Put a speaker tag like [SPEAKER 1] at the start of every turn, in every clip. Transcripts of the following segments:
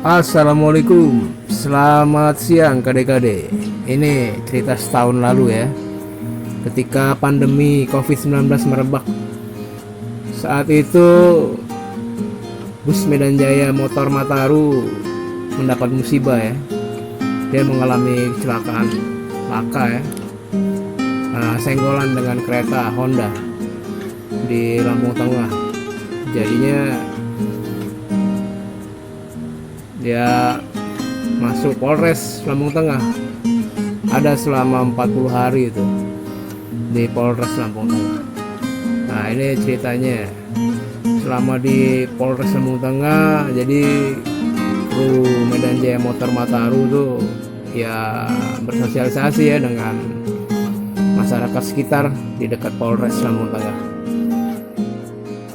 [SPEAKER 1] Assalamualaikum, selamat siang kadek-kadek. Ini cerita setahun lalu ya, ketika pandemi COVID-19 merebak. Saat itu bus Medan Jaya Motor Mataru mendapat musibah ya. Dia mengalami kecelakaan laka ya, senggolan dengan kereta Honda di Lampung Tengah. Jadinya dia masuk Polres Lampung Tengah, ada selama 40 hari itu di Polres Lampung Tengah. Nah ini ceritanya selama di Polres Lampung Tengah. Jadi kru Medan Jaya Motor Mataru tuh ya bersosialisasi ya dengan masyarakat sekitar di dekat Polres Lampung Tengah.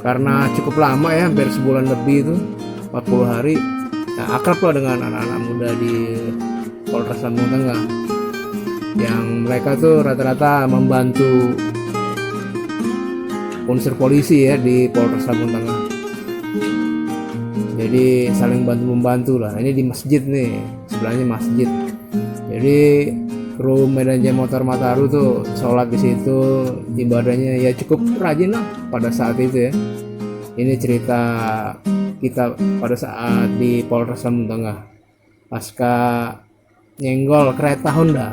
[SPEAKER 1] Karena cukup lama ya, hampir sebulan lebih itu, 40 hari. Nah, akrab lah dengan anak-anak muda di Polres Lampung Tengah, yang mereka tuh rata-rata membantu unsur polisi ya di Polres Lampung Tengah. Jadi saling bantu-membantu lah. Ini di masjid nih, sebelahnya masjid. Jadi kru Medan Jaya Motor Mataru tuh sholat di situ, ibadahnya ya cukup rajin lah pada saat itu ya. Ini cerita kita pada saat di Polres Lampung Tengah pasca nyenggol kereta Honda.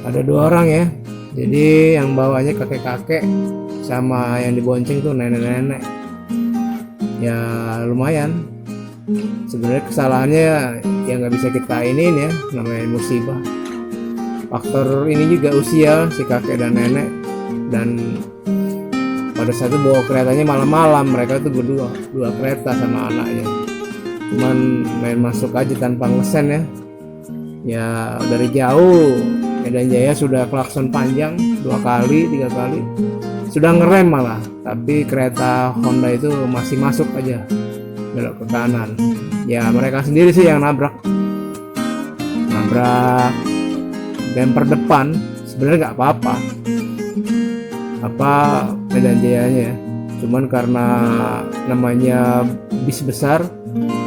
[SPEAKER 1] Ada 2 orang ya, jadi yang bawanya kakek-kakek sama yang dibonceng tuh nenek-nenek. Ya lumayan, sebenarnya kesalahannya ya nggak bisa kita iniin ya, namanya musibah. Faktor ini juga usia si kakek dan nenek, dan pada saat itu bawa keretanya malam-malam. Mereka tuh berdua, 2 kereta sama anaknya, cuman main masuk aja tanpa ngesen ya. Ya dari jauh Medan Jaya sudah klakson panjang 2 kali 3 kali, sudah ngerem malah, tapi kereta Honda itu masih masuk aja, belok ke kanan. Ya mereka sendiri sih yang nabrak bumper depan. Sebenarnya nggak apa-apa Medan Jayanya, cuman karena namanya bis besar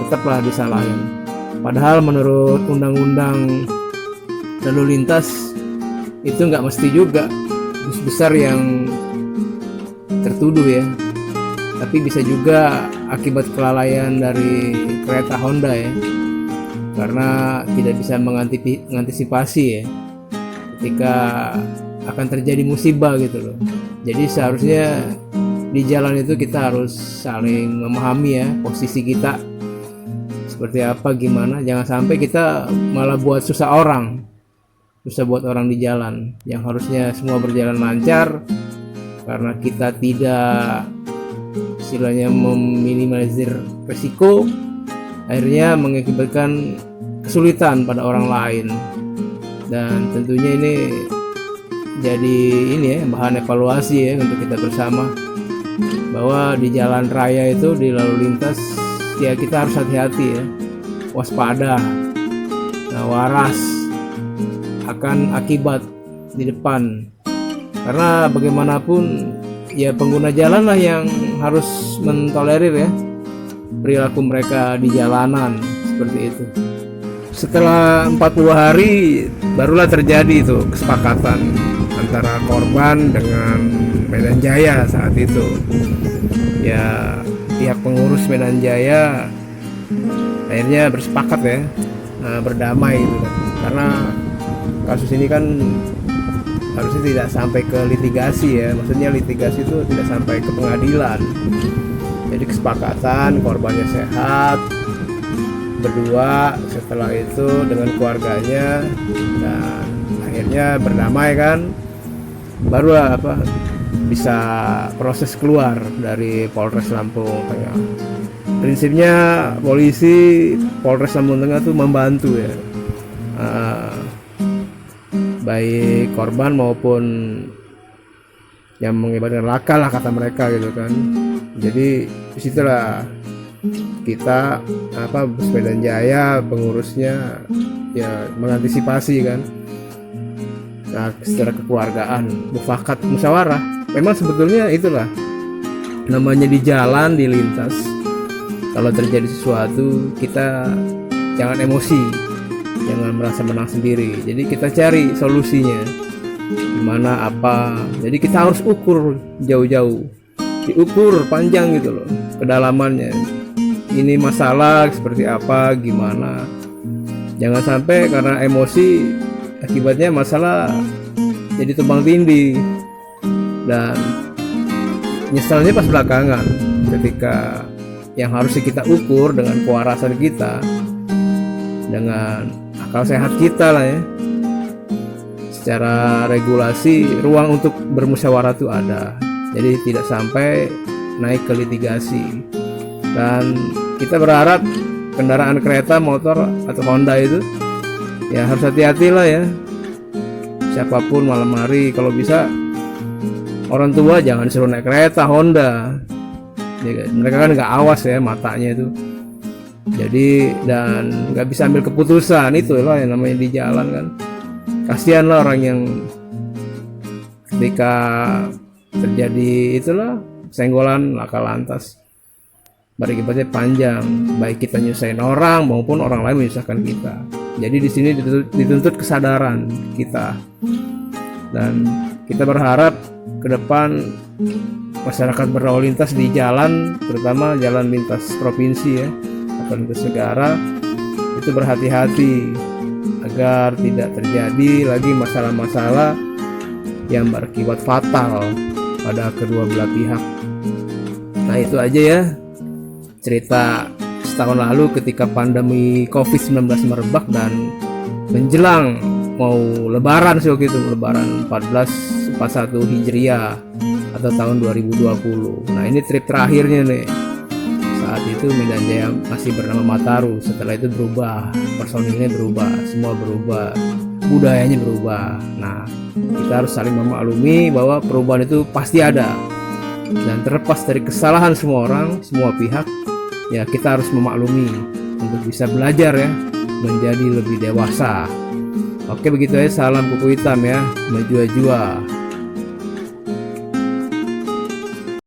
[SPEAKER 1] tetaplah disalahin. Padahal menurut undang-undang lalu lintas itu nggak mesti juga bus besar yang tertuduh ya, tapi bisa juga akibat kelalaian dari kereta Honda ya, karena tidak bisa mengantisipasi ya ketika akan terjadi musibah gitu loh. Jadi seharusnya di jalan itu kita harus saling memahami ya posisi kita seperti apa, gimana. Jangan sampai kita malah buat susah buat orang di jalan yang harusnya semua berjalan lancar. Karena kita tidak istilahnya meminimalisir resiko, akhirnya mengakibatkan kesulitan pada orang lain. Dan tentunya ini jadi ya bahan evaluasi ya untuk kita bersama, bahwa di jalan raya itu, di lalu lintas ya kita harus hati-hati ya, waspada, waras akan akibat di depan. Karena bagaimanapun ya pengguna jalan lah yang harus mentolerir ya perilaku mereka di jalanan seperti itu. Setelah 40 hari barulah terjadi itu kesepakatan antara korban dengan Medan Jaya saat itu. Ya pihak pengurus Medan Jaya akhirnya bersepakat ya, berdamai gitu kan. Karena kasus ini kan harusnya tidak sampai ke litigasi ya, maksudnya litigasi itu tidak sampai ke pengadilan. Jadi kesepakatan, korbannya sehat berdua setelah itu dengan keluarganya, dan akhirnya berdamai kan, barulah bisa proses keluar dari Polres Lampung Tengah. Prinsipnya polisi Polres Lampung Tengah tuh membantu ya, baik korban maupun yang mengakibatkan laka lah kata mereka gitu kan. Jadi disitulah kita bus Medan Jaya pengurusnya ya mengantisipasi kan. Nah secara kekeluargaan, mufakat, musyawarah, memang sebetulnya itulah namanya di jalan, di lintas kalau terjadi sesuatu kita jangan emosi, jangan merasa menang sendiri. Jadi kita cari solusinya gimana apa. Jadi kita harus ukur jauh-jauh, diukur panjang gitu loh kedalamannya. Ini masalah seperti apa, gimana. Jangan sampai karena emosi akibatnya masalah jadi tumbang tindih dan nyesalnya pas belakangan ketika yang harusnya kita ukur dengan kewarasan kita, dengan akal sehat kita lah ya. Secara regulasi ruang untuk bermusyawarah itu ada. Jadi tidak sampai naik ke litigasi. Dan kita berharap kendaraan kereta, motor atau Honda itu ya harus hati-hati lah ya. Siapapun malam hari kalau bisa orang tua jangan disuruh naik kereta Honda. Ya, mereka kan nggak awas ya matanya itu. Jadi dan nggak bisa ambil keputusan, itu lah yang namanya di jalan kan. Kasihan lah orang yang ketika terjadi itulah senggolan laka lantas berakibatnya panjang, baik kita nyusahin orang maupun orang lain menyusahkan kita. Jadi di sini dituntut kesadaran kita, dan kita berharap ke depan masyarakat berlalu lintas di jalan, terutama jalan lintas provinsi ya atau lintas negara, itu berhati-hati agar tidak terjadi lagi masalah-masalah yang berakibat fatal pada kedua belah pihak. Nah itu aja ya cerita setahun lalu ketika pandemi COVID-19 merebak dan menjelang mau lebaran sih waktu itu, lebaran 1441 Hijriah atau tahun 2020. Nah ini trip terakhirnya nih. Saat itu Medan Jaya masih bernama Mataru, setelah itu berubah, personilnya berubah, semua berubah, budayanya berubah. Nah kita harus saling memaklumi bahwa perubahan itu pasti ada, dan terlepas dari kesalahan semua orang, semua pihak, ya kita harus memaklumi untuk bisa belajar ya, menjadi lebih dewasa. Oke begitu aja, salam kuku hitam ya, maju-jua.